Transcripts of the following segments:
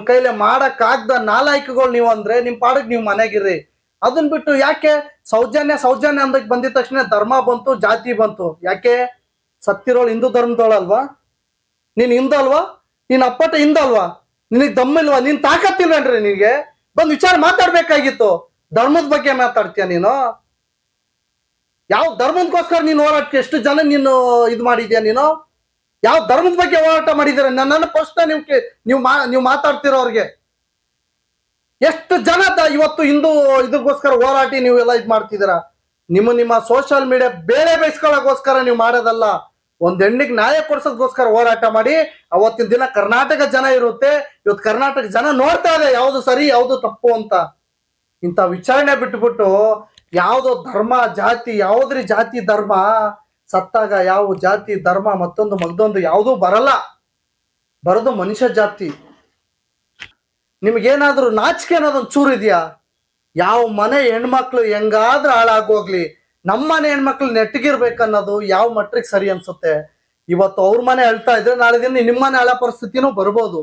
ಕೈಲಿ ಮಾಡಕ್ ಆಗ್ದ ನಾಲಾಯಕಗಳು ನೀವು ಅಂದ್ರೆ ನಿಮ್ ಪಾಡಕ್ ನೀವು ಮನೆಗಿರ್ರಿ. ಅದನ್ ಬಿಟ್ಟು ಯಾಕೆ ಸೌಜನ್ಯ ಸೌಜನ್ಯ ಅಂದಕ್ ಬಂದಿದ ತಕ್ಷಣ ಧರ್ಮ ಬಂತು, ಜಾತಿ ಬಂತು. ಯಾಕೆ? ಸತ್ತಿರೋಳು ಹಿಂದೂ ಧರ್ಮದವಳಲ್ವಾ? ನೀನ್ ಹಿಂದೂ ಅಲ್ವಾ? ನೀನ್ ಅಪ್ಪಟ ಹಿಂದೂ ಅಲ್ವಾ? ನಿನಗ್ ದಮ್ಮಿಲ್ವಾ? ನೀನ್ ತಾಕತ್ತಿಲ್ವೇನ್ರಿ ನಿನಗೆ? ಬಂದ್ ವಿಚಾರ ಮಾತಾಡ್ಬೇಕಾಗಿತ್ತು. ಧರ್ಮದ ಬಗ್ಗೆ ಮಾತಾಡ್ತೀಯ ನೀನು? ಯಾವ ಧರ್ಮದಗೋಸ್ಕರ ನೀನು ಹೋರಾಟ, ಎಷ್ಟು ಜನ ನೀನು ಇದು ಮಾಡಿದ್ಯಾ ನೀನು? ಯಾವ ಧರ್ಮದ ಬಗ್ಗೆ ಹೋರಾಟ ಮಾಡಿದ್ದೀರ? ನನ್ನ ಪ್ರಶ್ನೆ ನೀವು ಮಾತಾಡ್ತಿರೋರ್ಗೆ ಎಷ್ಟು ಜನ ಇವತ್ತು ಹಿಂದೂ ಇದಕ್ಕೋಸ್ಕರ ಹೋರಾಟಿ ನೀವೆಲ್ಲ ಇದು ಮಾಡ್ತಿದ್ದೀರಾ? ನಿಮ್ಮ ಸೋಷಿಯಲ್ ಮೀಡಿಯಾ ಬೇಳೆ ಬೇಯಿಸ್ಕೊಳ್ಳೋಕೋಸ್ಕರ ನೀವು ಮಾಡೋದಲ್ಲ. ಒಂದ್ ಹೆಣ್ಣಿಗೆ ನ್ಯಾಯ ಕೊಡ್ಸೋದಕ್ಕೋಸ್ಕರ ಹೋರಾಟ ಮಾಡಿ. ಅವತ್ತಿನ ದಿನ ಕರ್ನಾಟಕ ಜನ ಇರುತ್ತೆ. ಇವತ್ತು ಕರ್ನಾಟಕ ಜನ ನೋಡ್ತಾ ಇದೆ ಯಾವ್ದು ಸರಿ ಯಾವ್ದು ತಪ್ಪು ಅಂತ. ಇಂಥ ವಿಚಾರಣೆ ಬಿಟ್ಬಿಟ್ಟು ಯಾವ್ದೋ ಧರ್ಮ ಜಾತಿ, ಯಾವ್ದ್ರಿ ಜಾತಿ ಧರ್ಮ? ಸತ್ತಾಗ ಯಾವ ಜಾತಿ ಧರ್ಮ ಮತ್ತೊಂದು ಮಗ್ದೊಂದು ಯಾವುದೂ ಬರಲ್ಲ. ಬರೋದು ಮನುಷ್ಯ ಜಾತಿ. ನಿಮ್ಗೇನಾದ್ರೂ ನಾಚಿಕೆ ಅನ್ನೋದೊಂದು ಚೂರು ಇದೆಯಾ? ಯಾವ ಮನೆ ಹೆಣ್ಮಕ್ಳು ಹೆಂಗಾದ್ರೂ ಹಾಳಾಗೋಗ್ಲಿ, ನಮ್ಮನೆ ಹೆಣ್ಮಕ್ಳು ನೆಟ್ಟಗಿರ್ಬೇಕನ್ನೋದು ಯಾವ ಮಟ್ಟಿಗೆ ಸರಿ ಅನ್ಸುತ್ತೆ? ಇವತ್ತು ಅವ್ರ ಮನೆ ಅಳ್ತಾ ಇದ್ರೆ ನಾಳೆ ದಿನ ನಿಮ್ಮನೆ ಹಳ ಪರಿಸ್ಥಿತಿನೂ ಬರ್ಬೋದು.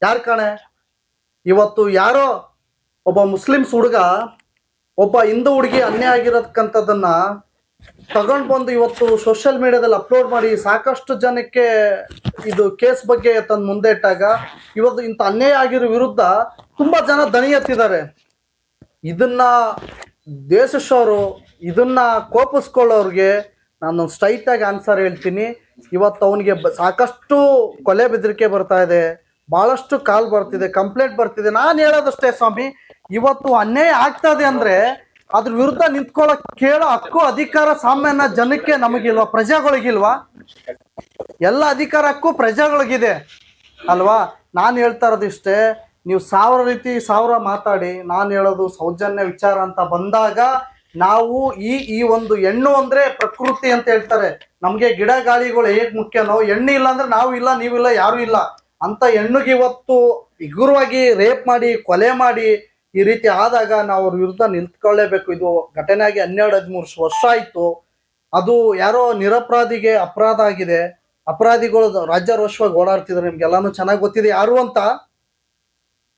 ಯಾರ್ ಕಾಣೆ? ಇವತ್ತು ಯಾರೋ ಒಬ್ಬ ಮುಸ್ಲಿಮ್ಸ್ ಹುಡುಗ ಒಬ್ಬ ಹಿಂದೂ ಹುಡುಗಿ ಅನ್ಯಾಯ ಆಗಿರೋದಕ್ಕಂಥದ್ದನ್ನ ತಗೊಂಡ್ ಬಂದು ಇವತ್ತು ಸೋಷಿಯಲ್ ಮೀಡಿಯಾದಲ್ಲಿ ಅಪ್ಲೋಡ್ ಮಾಡಿ ಸಾಕಷ್ಟು ಜನಕ್ಕೆ ಇದು ಕೇಸ್ ಬಗ್ಗೆ ತಂದು ಮುಂದೆ ಇಟ್ಟಾಗ ಇವತ್ತು ಇಂಥ ಅನ್ಯಾಯ ಆಗಿರೋ ವಿರುದ್ಧ ತುಂಬಾ ಜನ ದನಿ ಎತ್ತಿದ್ದಾರೆ. ಇದನ್ನ ದೇಶದವರು, ಇದನ್ನ ಕೋಪಿಸ್ಕೊಳ್ಳೋರ್ಗೆ ನಾನು ಸ್ಟ್ರೈಟ್ ಆಗಿ ಆನ್ಸರ್ ಹೇಳ್ತೀನಿ. ಇವತ್ತು ಅವನಿಗೆ ಸಾಕಷ್ಟು ಕೊಲೆ ಬೆದರಿಕೆ ಬರ್ತಾ ಇದೆ, ಬಹಳಷ್ಟು ಕಾಲ್ ಬರ್ತಿದೆ, ಕಂಪ್ಲೇಂಟ್ ಬರ್ತಿದೆ. ನಾನು ಹೇಳೋದಷ್ಟೇ ಸ್ವಾಮಿ, ಇವತ್ತು ಅನ್ಯಾಯ ಆಗ್ತದೆ ಅಂದ್ರೆ ಅದ್ರ ವಿರುದ್ಧ ನಿಂತ್ಕೊಳ್ಳೋಕ್ ಕೇಳೋ ಹಕ್ಕು ಅಧಿಕಾರ ಸಾಮಾನ್ಯ ಜನಕ್ಕೆ ನಮಗಿಲ್ವಾ? ಪ್ರಜೆಗಳಿಗಿಲ್ವಾ? ಎಲ್ಲ ಅಧಿಕಾರ ಹಕ್ಕು ಪ್ರಜೆಗಳಿಗಿದೆ ಅಲ್ವಾ? ನಾನು ಹೇಳ್ತಾ ಇರೋದು ಇಷ್ಟೇ. ನೀವು ಸಾವಿರ ರೀತಿ ಸಾವಿರ ಮಾತಾಡಿ, ನಾನು ಹೇಳೋದು ಸೌಜನ್ಯ ವಿಚಾರ ಅಂತ ಬಂದಾಗ ನಾವು ಈ ಒಂದು ಹೆಣ್ಣು ಅಂದ್ರೆ ಪ್ರಕೃತಿ ಅಂತ ಹೇಳ್ತಾರೆ. ನಮ್ಗೆ ಗಿಡ ಗಾಳಿಗಳು ಹೇಗ್ ಮುಖ್ಯನೋ, ಹೆಣ್ಣು ಇಲ್ಲ ಅಂದ್ರೆ ನಾವು ಇಲ್ಲ, ನೀವಿಲ್ಲ, ಯಾರು ಇಲ್ಲ ಅಂತ ಹೆಣ್ಣಿಗೆ ಇವತ್ತು ಹಗುರವಾಗಿ ರೇಪ್ ಮಾಡಿ ಕೊಲೆ ಮಾಡಿ ಈ ರೀತಿ ಆದಾಗ ನಾವು ಅವ್ರ ವಿರುದ್ಧ ನಿಂತ್ಕೊಳ್ಳೇಬೇಕು. ಇದು ಘಟನೆ ಆಗಿ 12-13 ವರ್ಷ ಆಯ್ತು. ಅದು ಯಾರೋ ನಿರಪರಾಧಿಗೆ ಅಪರಾಧ ಆಗಿದೆ. ಅಪರಾಧಿಗಳು ರಾಜ್ಯಾರೋಷವಾಗಿ ಓಡಾಡ್ತಿದ್ರು, ನಿಮ್ಗೆಲ್ಲಾನು ಚೆನ್ನಾಗಿ ಗೊತ್ತಿದೆ ಯಾರು ಅಂತ.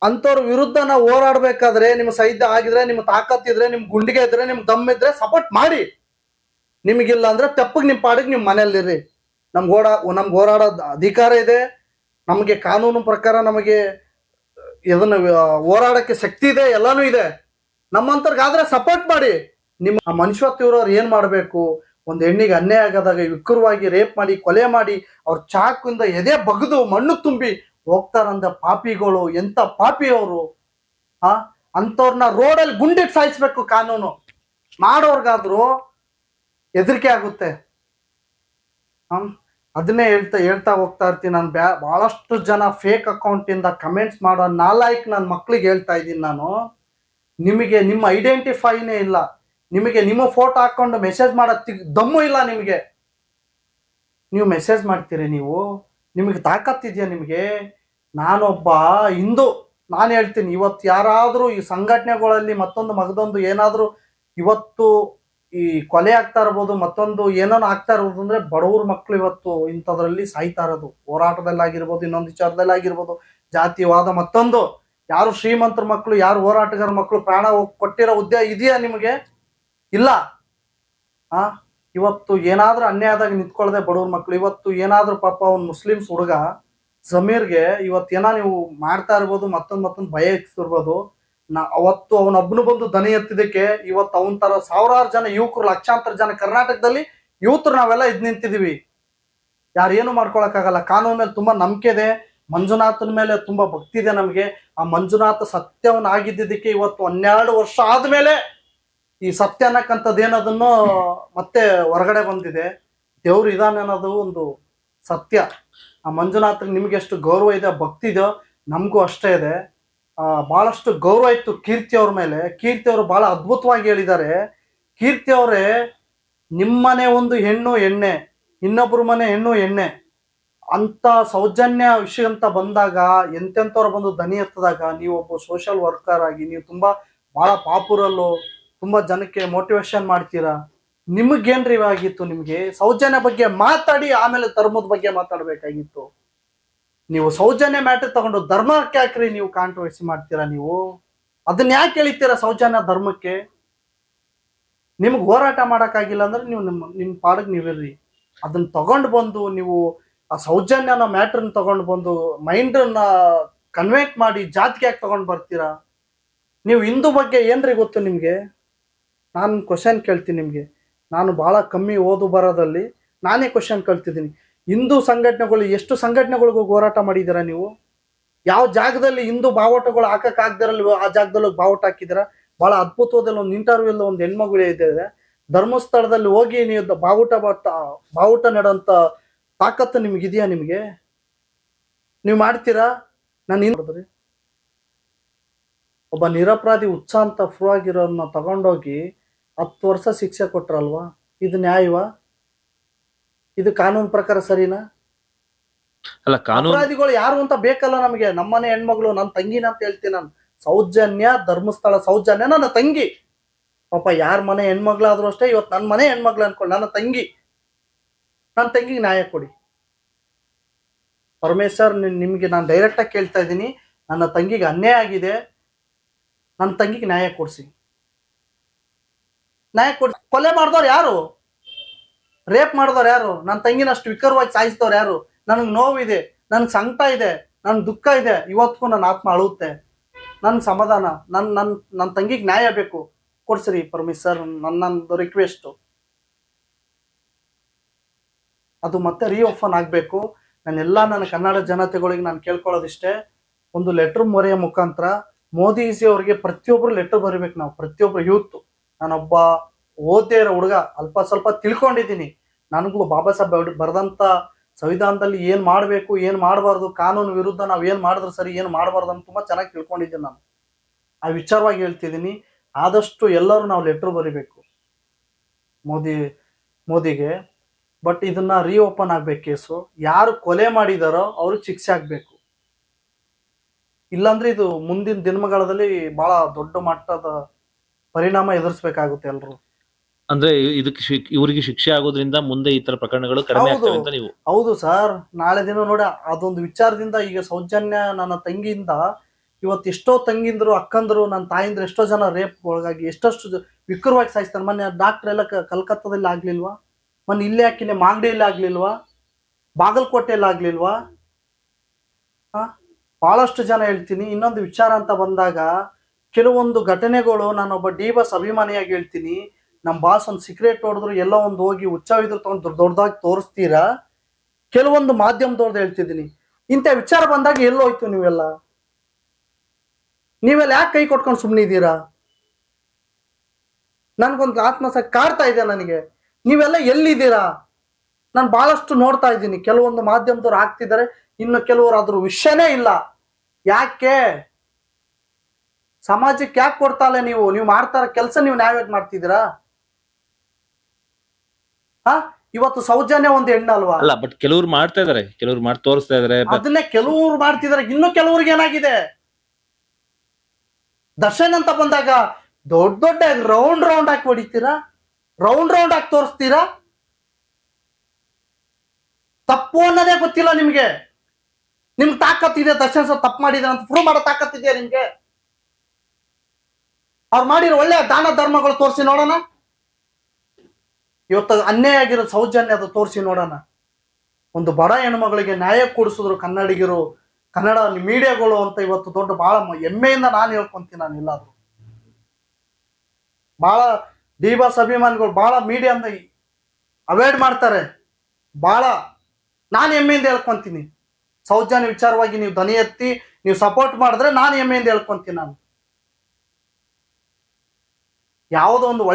ಅಂಥವ್ರ ವಿರುದ್ಧ ನಾವು ಹೋರಾಡ್ಬೇಕಾದ್ರೆ ನಿಮ್ಮ ಸೈದ್ಯ ಆಗಿದ್ರೆ, ನಿಮ್ಮ ತಾಕತ್ತಿದ್ರೆ, ನಿಮ್ ಗುಂಡಿಗೆ ಇದ್ರೆ, ನಿಮ್ ದಮ್ಮಿದ್ರೆ ಸಪೋರ್ಟ್ ಮಾಡಿ. ನಿಮಗಿಲ್ಲ ಅಂದ್ರೆ ತೆಪ್ಪಗೆ ನಿಮ್ ಪಾಡಿಗೆ ನಿಮ್ ಮನೆಯಲ್ಲಿರಿ. ನಮ್ಗೆ ಹೋರಾಡೋದು ಅಧಿಕಾರ ಇದೆ. ನಮಗೆ ಕಾನೂನು ಪ್ರಕಾರ ನಮಗೆ ಇದನ್ನ ಹೋರಾಡಕ್ಕೆ ಶಕ್ತಿ ಇದೆ, ಎಲ್ಲಾನು ಇದೆ. ನಮ್ಮಂತರ್ಗಾದ್ರೆ ಸಪೋರ್ಟ್ ಮಾಡಿ. ನಿಮ್ಮ ಮನುಷ್ಯತ್ವ ಇರೋರು ಏನ್ ಮಾಡ್ಬೇಕು? ಒಂದು ಹೆಣ್ಣಿಗೆ ಅನ್ಯಾಯ ಆಗೋದಾಗ ವಿಕೃತವಾಗಿ ರೇಪ್ ಮಾಡಿ ಕೊಲೆ ಮಾಡಿ ಅವ್ರ ಚಾಕಿಂದ ಎದೆ ಬಗ್ದು ಮಣ್ಣು ತುಂಬಿ ಹೋಗ್ತಾರಂದ ಪಾಪಿಗಳು. ಎಂತ ಪಾಪಿ ಅವರು! ಅಂಥವ್ರನ್ನ ರೋಡಲ್ಲಿ ಗುಂಡಿಟ್ಟು ಸಾಯಿಸ್ಬೇಕು. ಕಾನೂನು ಮಾಡೋರ್ಗಾದ್ರು ಹೆದರಿಕೆ ಆಗುತ್ತೆ. ಅದನ್ನೇ ಹೇಳ್ತಾ ಹೋಗ್ತಾ ಇರ್ತೀನಿ. ನಾನು ಬಹಳಷ್ಟು ಜನ ಫೇಕ್ ಅಕೌಂಟ್ ಇಂದ ಕಮೆಂಟ್ಸ್ ಮಾಡೋ ನಾಲಾಯಕ್ ನನ್ನ ಮಕ್ಳಿಗೆ ಹೇಳ್ತಾ ಇದ್ದೀನಿ ನಾನು. ನಿಮಗೆ ನಿಮ್ಮ ಐಡೆಂಟಿಫೈನೇ ಇಲ್ಲ. ನಿಮಗೆ ನಿಮ್ಮ ಫೋಟೋ ಹಾಕೊಂಡು ಮೆಸೇಜ್ ಮಾಡೋ ದಮ್ಮು ಇಲ್ಲ ನಿಮಗೆ. ನೀವು ಮೆಸೇಜ್ ಮಾಡ್ತೀರಿ? ನಿಮಗೆ ತಾಕತ್ತಿದೆಯಾ ನಿಮಗೆ? ನಾನೊಬ್ಬ ಹಿಂದೂ, ನಾನು ಹೇಳ್ತೀನಿ, ಇವತ್ತು ಯಾರಾದರೂ ಈ ಸಂಘಟನೆಗಳಲ್ಲಿ ಮತ್ತೊಂದು ಮಗದೊಂದು ಏನಾದರೂ ಇವತ್ತು ಈ ಕೊಲೆ ಆಗ್ತಾ ಇರ್ಬೋದು, ಮತ್ತೊಂದು ಏನೋ ಆಗ್ತಾ ಇರ್ಬೋದು ಅಂದ್ರೆ ಬಡವ್ರ ಮಕ್ಕಳು ಇವತ್ತು ಇಂಥದ್ರಲ್ಲಿ ಸಾಯ್ತಾ ಇರೋದು. ಹೋರಾಟದಲ್ಲಾಗಿರ್ಬೋದು, ಇನ್ನೊಂದು ವಿಚಾರದಲ್ಲಾಗಿರ್ಬೋದು, ಜಾತಿವಾದ ಮತ್ತೊಂದು. ಯಾರು ಶ್ರೀಮಂತರ ಮಕ್ಕಳು, ಯಾರು ಹೋರಾಟಗಾರ ಮಕ್ಕಳು ಪ್ರಾಣ ಕೊಟ್ಟಿರೋ ಹುದ್ದೆ ಇದೆಯಾ ನಿಮಗೆ? ಇಲ್ಲ. ಇವತ್ತು ಏನಾದ್ರೂ ಅನ್ಯಾಯದಾಗ ನಿಂತ್ಕೊಳ್ಳದೆ ಬಡವ್ರ ಮಕ್ಕಳು. ಇವತ್ತು ಏನಾದ್ರೂ ಪಾಪ ಅವ್ನು ಮುಸ್ಲಿಮ್ಸ್ ಹುಡುಗ ಸಮೀರ್ಗೆ ಇವತ್ತೇನ ನೀವು ಮಾಡ್ತಾ ಇರ್ಬೋದು, ಮತ್ತೊಂದು ಭಯ ಇರ್ಬೋದು. ಅವತ್ತು ಅವನೊಬ್ಬನು ಬಂದು ದನಿ ಎತ್ತಿದಕ್ಕೆ ಇವತ್ತು ಅವನ ತರ ಸಾವಿರಾರು ಜನ ಯುವಕರು, ಲಕ್ಷಾಂತರ ಜನ ಕರ್ನಾಟಕದಲ್ಲಿ ಯುವಕರು ನಾವೆಲ್ಲ ನಿಂತಿದೀವಿ. ಯಾರೇನು ಮಾಡ್ಕೊಳಕ್ಕಾಗಲ್ಲ. ಕಾನೂನು ಮೇಲೆ ತುಂಬಾ ನಂಬಿಕೆ ಇದೆ. ಮಂಜುನಾಥನ ಮೇಲೆ ತುಂಬಾ ಭಕ್ತಿ ಇದೆ ನಮಗೆ. ಆ ಮಂಜುನಾಥ ಸತ್ಯವನ್ನ ಆಗಿದ್ದಕ್ಕೆ ಇವತ್ತು 12 ವರ್ಷ ಆದ್ಮೇಲೆ ಈ ಸತ್ಯ ಅನ್ನಕ್ಕಂಥದ್ದೇನದನ್ನು ಮತ್ತೆ ಹೊರಗಡೆ ಬಂದಿದೆ. ದೇವ್ರು ಇದಾನೆ ಅನ್ನೋದು ಒಂದು ಸತ್ಯ. ಆ ಮಂಜುನಾಥ್ರಿಗೆ ನಿಮ್ಗೆ ಎಷ್ಟು ಗೌರವ ಇದೆ, ಭಕ್ತಿ ಇದೆಯೋ ನಮಗೂ ಅಷ್ಟೇ ಇದೆ. ಬಹಳಷ್ಟು ಗೌರವ ಇತ್ತು ಕೀರ್ತಿ ಅವ್ರ ಮೇಲೆ. ಕೀರ್ತಿ ಅವರು ಬಹಳ ಅದ್ಭುತವಾಗಿ ಹೇಳಿದ್ದಾರೆ. ಕೀರ್ತಿ ಅವರೇ, ನಿಮ್ಮನೆ ಒಂದು ಹೆಣ್ಣು ಎಣ್ಣೆ, ಇನ್ನೊಬ್ರ ಮನೆ ಹೆಣ್ಣು ಎಣ್ಣೆ ಅಂತ ಸೌಜನ್ಯ ವಿಷಯ ಅಂತ ಬಂದಾಗ, ಎಂತೆಂಥವ್ರು ಬಂದು ದನಿ ಎತ್ತದಾಗ ನೀವು ಒಬ್ಬ ಸೋಷಿಯಲ್ ವರ್ಕರ್ ಆಗಿ ನೀವು ತುಂಬಾ ಬಹಳ ಪಾಪುರಲ್ಲು ತುಂಬಾ ಜನಕ್ಕೆ ಮೋಟಿವೇಶನ್ ಮಾಡ್ತೀರಾ. ನಿಮಗೇನ್ರಿ ಆಗಿತ್ತು? ನಿಮ್ಗೆ ಸೌಜನ್ಯ ಬಗ್ಗೆ ಮಾತಾಡಿ ಆಮೇಲೆ ಧರ್ಮದ ಬಗ್ಗೆ ಮಾತಾಡ್ಬೇಕಾಗಿತ್ತು. ನೀವು ಸೌಜನ್ಯ ಮ್ಯಾಟ್ರ್ ತಗೊಂಡು ಧರ್ಮಕ್ಕೆ ಯಾಕ್ರಿ ನೀವು ಕಾಂಟ್ರವರ್ಸಿ ಮಾಡ್ತೀರಾ? ನೀವು ಅದನ್ನ ಯಾಕೆ ಎಳಿತೀರಾ ಸೌಜನ್ಯ ಧರ್ಮಕ್ಕೆ? ನಿಮ್ಗೆ ಹೋರಾಟ ಮಾಡಕ್ಕಾಗಿಲ್ಲ ಅಂದ್ರೆ ನೀವು ನಿಮ್ಮ ಪಾಡಿಗೆ ನೀವಿರ್ರಿ. ಅದನ್ನ ತಗೊಂಡು ಬಂದು ನೀವು ಆ ಸೌಜನ್ಯನ ಮ್ಯಾಟ್ರನ್ನ ತಗೊಂಡು ಬಂದು ಮೈಂಡನ್ನ ಕನ್ವರ್ಟ್ ಮಾಡಿ ಜಾತಿಗೆ ಯಾಕೆ ತಗೊಂಡು ಬರ್ತೀರಾ? ನೀವು ಹಿಂದೂ ಬಗ್ಗೆ ಏನ್ರಿ ಗೊತ್ತು ನಿಮ್ಗೆ? ನಾನು ಕ್ವಶನ್ ಕೇಳ್ತೀನಿ ನಿಮ್ಗೆ. ನಾನು ಬಹಳ ಕಮ್ಮಿ ಓದು ಬರೋದಲ್ಲಿ ನಾನೇ ಕ್ವಶನ್ ಕೇಳ್ತಿದ್ದೀನಿ. ಹಿಂದೂ ಸಂಘಟನೆಗಳು ಎಷ್ಟು ಸಂಘಟನೆಗಳಿಗೂ ಹೋರಾಟ ಮಾಡಿದ್ದೀರಾ ನೀವು? ಯಾವ ಜಾಗದಲ್ಲಿ ಹಿಂದೂ ಬಾವುಟಗಳು ಹಾಕಕ್ಕಾಗ್ದಿರಲ್ವೋ ಆ ಜಾಗದಲ್ಲಿ ಬಾವುಟ ಹಾಕಿದ್ದೀರಾ? ಬಹಳ ಅದ್ಭುತವಾದ ಒಂದು ಇಂಟರ್ವ್ಯೂ ಒಂದು ಹೆಣ್ಮಗಳು ಇದೆ, ಧರ್ಮಸ್ಥಳದಲ್ಲಿ ಹೋಗಿ ನೀವು ಬಾವುಟ ನೆಡೋಂಥ ತಾಕತ್ತು ನಿಮ್ಗಿದೆಯಾ? ನಿಮ್ಗೆ ನೀವು ಮಾಡ್ತೀರಾ? ನಾನು ನೋಡಿದ್ರಿ ಒಬ್ಬ ನಿರಪರಾಧಿ ಹುಚ್ಚ ಅಂತ ಫ್ರೂ ಆಗಿರೋನ್ನ ತಗೊಂಡೋಗಿ 10 ವರ್ಷ ಶಿಕ್ಷೆ ಕೊಟ್ರಲ್ವಾ? ಇದು ನ್ಯಾಯವಾ? ಇದು ಕಾನೂನು ಪ್ರಕಾರ ಸರಿನಾ? ಅಲ್ಲ, ಕಾನೂನು ಅಪರಾಧಿಗಳು ಯಾರು ಅಂತ ಬೇಕಲ್ಲ ನಮಗೆ. ನಮ್ಮನೆ ಹೆಣ್ಮಗಳು ನನ್ನ ತಂಗಿನ ಅಂತ ಹೇಳ್ತೀನಿ ನಾನು. ಸೌಜನ್ಯ, ಧರ್ಮಸ್ಥಳ ಸೌಜನ್ಯ ನನ್ನ ತಂಗಿ. ಪಾಪ ಯಾರ ಮನೆ ಹೆಣ್ಮಗ್ಳಾದ್ರೂ ಅಷ್ಟೇ, ಇವತ್ತು ನನ್ನ ಮನೆ ಹೆಣ್ಮಗ್ಳು ಅನ್ಕೊಳ್ಳಿ, ನನ್ನ ತಂಗಿಗೆ ನ್ಯಾಯ ಕೊಡಿ. ಪರಮೇಶ್ವರ್, ನಿಮ್ಗೆ ನಾನು ಡೈರೆಕ್ಟ್ ಆಗಿ ಕೇಳ್ತಾ ಇದ್ದೀನಿ, ನನ್ನ ತಂಗಿಗೆ ಅನ್ಯಾಯ ಆಗಿದೆ, ನನ್ನ ತಂಗಿಗೆ ನ್ಯಾಯ ಕೊಡಿಸಿ. ಕೊಲೆ ಮಾಡಿದವ್ರು ಯಾರು? ರೇಪ್ ಮಾಡಿದವ್ರು ಯಾರು? ನನ್ನ ತಂಗಿನ ಅಷ್ಟು ವಿಕರವಾಗಿ ಸಾಯಿಸಿದವ್ರು ಯಾರು? ನನಗೆ ನೋವಿದೆ, ನನಗೆ ಸಂಕಟ ಇದೆ, ನನ್ಗೆ ದುಃಖ ಇದೆ. ಇವತ್ತಿಗೂ ನನ್ನ ಆತ್ಮ ಅಳುತ್ತೆ, ನನ್ಗೆ ಸಮಾಧಾನ. ನನ್ನ ತಂಗಿಗೆ ನ್ಯಾಯ ಬೇಕು, ಕೊಡ್ಸ್ರಿ ಪರಮೇಶ್ವರ್. ನನ್ನೊಂದು ರಿಕ್ವೆಸ್ಟು ಅದು ಮತ್ತೆ ರೀಓಪನ್ ಆಗಬೇಕು. ನನ್ನ ಕನ್ನಡ ಜನತೆಗಳಿಗೆ ನಾನು ಕೇಳ್ಕೊಳ್ಳೋದಿಷ್ಟೇ, ಒಂದು ಲೆಟ್ರ್ ಮೊರೆಯ ಮುಖಾಂತರ ಮೋದಿಜಿ ಅವ್ರಿಗೆ ಪ್ರತಿಯೊಬ್ಬರು ಲೆಟರ್ ಬರೀಬೇಕು. ನಾವು ಪ್ರತಿಯೊಬ್ಬರು ಯೂತ್, ನಾನೊಬ್ಬ ಓದೇ ಇರೋ ಹುಡುಗ, ಅಲ್ಪ ಸ್ವಲ್ಪ ತಿಳ್ಕೊಂಡಿದ್ದೀನಿ. ನನಗೂ ಬಾಬಾ ಸಾಹೇಬ್ ಬರೆದಂಥ ಸಂವಿಧಾನದಲ್ಲಿ ಏನು ಮಾಡಬೇಕು, ಏನು ಮಾಡಬಾರ್ದು, ಕಾನೂನು ವಿರುದ್ಧ ನಾವು ಏನು ಮಾಡಿದ್ರೆ ಸರಿ, ಏನು ಮಾಡಬಾರ್ದು ಅಂತ ತುಂಬ ಚೆನ್ನಾಗಿ ತಿಳ್ಕೊಂಡಿದ್ದೀನಿ ನಾನು. ಆ ವಿಚಾರವಾಗಿ ಹೇಳ್ತಿದ್ದೀನಿ. ಆದಷ್ಟು ಎಲ್ಲರೂ ನಾವು ಲೆಟ್ರ್ ಬರಿಬೇಕು ಮೋದಿಗೆ. ಬಟ್ ಇದನ್ನ ರೀಓಪನ್ ಆಗ್ಬೇಕು ಕೇಸು. ಯಾರು ಕೊಲೆ ಮಾಡಿದಾರೋ ಅವ್ರಿಗೆ ಶಿಕ್ಷೆ ಆಗ್ಬೇಕು. ಇಲ್ಲಾಂದ್ರೆ ಇದು ಮುಂದಿನ ದಿನಮಾನಗಳಲ್ಲಿ ಬಹಳ ದೊಡ್ಡ ಮಟ್ಟದ ಪರಿಣಾಮ ಎದುರಿಸಬೇಕಾಗುತ್ತೆ ಎಲ್ರು. ಅಂದ್ರೆ ಇವರಿಗೆ ಶಿಕ್ಷೆ ಆಗೋದ್ರಿಂದ ಮುಂದೆ ಈ ತರ ಪ್ರಕರಣಗಳು ಕಡಿಮೆ ಆಗ್ತವೆ ಅಂತ ನೀವು? ಹೌದು ಸರ್. ನಾಳೆ ದಿನ ನೋಡಿ ಅದೊಂದು ವಿಚಾರದಿಂದ, ಈಗ ಸೌಜನ್ಯ ನನ್ನ ತಂಗಿಯಿಂದ ಇವತ್ತು ಎಷ್ಟೋ ತಂಗಿಂದ್ರು, ಅಕ್ಕಂದ್ರು, ನನ್ನ ತಾಯಿಂದ್ರು ಎಷ್ಟೋ ಜನ ರೇಪ್ ಒಳಗಾಗಿ ಎಷ್ಟಷ್ಟು ವಿಕರವಾಗಿ ಸಾಯಿಸ್ತಾರೆ. ಮೊನ್ನೆ ಡಾಕ್ಟರ್ ಎಲ್ಲ ಕಲ್ಕತ್ತಾದಲ್ಲಿ ಆಗ್ಲಿಲ್ವಾ? ಮೊನ್ನೆ ಇಲ್ಲೇ ಹಾಕಿನೇ ಮಾಗಡಿಯಲ್ಲಿ ಆಗ್ಲಿಲ್ವಾ? ಬಾಗಲಕೋಟೆಯಲ್ಲಿ ಆಗ್ಲಿಲ್ವಾ? ಬಹಳಷ್ಟು ಜನ ಹೇಳ್ತೀನಿ. ಇನ್ನೊಂದು ವಿಚಾರ ಅಂತ ಬಂದಾಗ ಕೆಲವೊಂದು ಘಟನೆಗಳು, ನಾನೊಬ್ಬ ಡಿ ಬಾಸ್ ಅಭಿಮಾನಿಯಾಗಿ ಹೇಳ್ತೀನಿ, ನಮ್ಮ ಬಾಸ್ ಒಂದು ಸಿಕ್ರೆಟ್ ಹೊಡೆದ್ರು, ಎಲ್ಲ ಒಂದು ಹೋಗಿ ಹುಚ್ಚಾವಿದ್ರು ತಗೊಂಡು ದೊಡ್ಡದಾಗಿ ತೋರಿಸ್ತೀರಾ. ಕೆಲವೊಂದು ಮಾಧ್ಯಮದವ್ರದ್ದು ಹೇಳ್ತಿದ್ದೀನಿ, ಇಂಥ ವಿಚಾರ ಬಂದಾಗ ಎಲ್ಲೋಯ್ತು ನೀವೆಲ್ಲ ಯಾಕೆ ಕೈ ಕೊಟ್ಕೊಂಡು ಸುಮ್ಮನಿದ್ದೀರಾ? ನನ್ಗೊಂದು ಆತ್ಮಸಾಕ್ಷಿ ಕಾಡ್ತಾ ಇದೆ ನನಗೆ. ನೀವೆಲ್ಲ ಎಲ್ಲಿದ್ದೀರಾ? ನಾನು ಬಹಳಷ್ಟು ನೋಡ್ತಾ ಇದ್ದೀನಿ, ಕೆಲವೊಂದು ಮಾಧ್ಯಮದವ್ರು ಆಗ್ತಿದ್ದಾರೆ, ಇನ್ನು ಕೆಲವರು ಅದ್ರ ವಿಷಯನೇ ಇಲ್ಲ. ಯಾಕೆ ಸಮಾಜಕ್ಕೆ ಯಾಕೆ ಕೊಡ್ತಾಳೆ? ನೀವು ಮಾಡ್ತಾರ ಕೆಲಸ ನೀವು ನ್ಯಾಯವಾಗಿ ಮಾಡ್ತಿದ್ದೀರಾ? ಇವತ್ತು ಸೌಜನ್ಯ ಒಂದು ಹೆಣ್ಣು ಅಲ್ವಾ? ಅಲ್ಲ, ಬಟ್ ಕೆಲವ್ರು ಮಾಡ್ತಾ ಇದಾರೆ, ಕೆಲವ್ರು ಮಾಡಿ ತೋರಿಸ್ತಾ ಇದಾರೆ. ಅದನ್ನೇ ಕೆಲವ್ರು ಮಾಡ್ತಿದಾರೆ. ಇನ್ನು ಕೆಲವ್ರಿಗೆ ಏನಾಗಿದೆ, ದರ್ಶನ್ ಅಂತ ಬಂದಾಗ ದೊಡ್ಡ ರೌಂಡ್ ಹಾಕಿ ಹೊಡಿತೀರಾ, ರೌಂಡ್ ಹಾಕಿ ತೋರಿಸ್ತೀರಾ. ತಪ್ಪು ಅನ್ನೋದೇ ಗೊತ್ತಿಲ್ಲ ನಿಮ್ಗೆ ತಾಕತ್ತಿದೆ, ದರ್ಶನ್ ಸರ್ ತಪ್ಪು ಮಾಡಿದ ಅಂತ ಪ್ರೂವ್ ಮಾಡೋ ತಾಕತ್ತಿದೆಯಾ ನಿಮ್ಗೆ? ಅವ್ರು ಮಾಡಿರೋ ಒಳ್ಳೆ ದಾನ ಧರ್ಮಗಳು ತೋರಿಸಿ ನೋಡೋಣ. ಇವತ್ತು ಅನ್ಯಾಯ ಆಗಿರೋ ಸೌಜನ್ಯ ಅದು ತೋರಿಸಿ ನೋಡೋಣ. ಒಂದು ಬಡ ಹೆಣ್ಮಗಳಿಗೆ ನ್ಯಾಯ ಕೊಡಿಸಿದ್ರು ಕನ್ನಡಿಗರು, ಕನ್ನಡ ಮೀಡಿಯಾಗಳು ಅಂತ ಇವತ್ತು ದೊಡ್ಡ ಬಹಳ ಹೆಮ್ಮೆಯಿಂದ ನಾನು ಹೇಳ್ಕೊಂತೀನಿ. ನಾನು ಎಲ್ಲಾದ್ರು ಬಹಳ ಡಿ ಬಾಸ್ ಅಭಿಮಾನಿಗಳು ಬಹಳ ಮೀಡಿಯಾದಿಂದ ಅವಾಯ್ಡ್ ಮಾಡ್ತಾರೆ. ಬಹಳ ನಾನು ಹೆಮ್ಮೆಯಿಂದ ಹೇಳ್ಕೊಂತೀನಿ. ಸೌಜನ್ಯ ವಿಚಾರವಾಗಿ ನೀವು ಧ್ವನಿ ಎತ್ತಿ ನೀವು ಸಪೋರ್ಟ್ ಮಾಡಿದ್ರೆ ನಾನು ಹೆಮ್ಮೆಯಿಂದ ಹೇಳ್ಕೊಂತೀನಿ. ನಾನು ಯಾವುದೋ ಒಂದು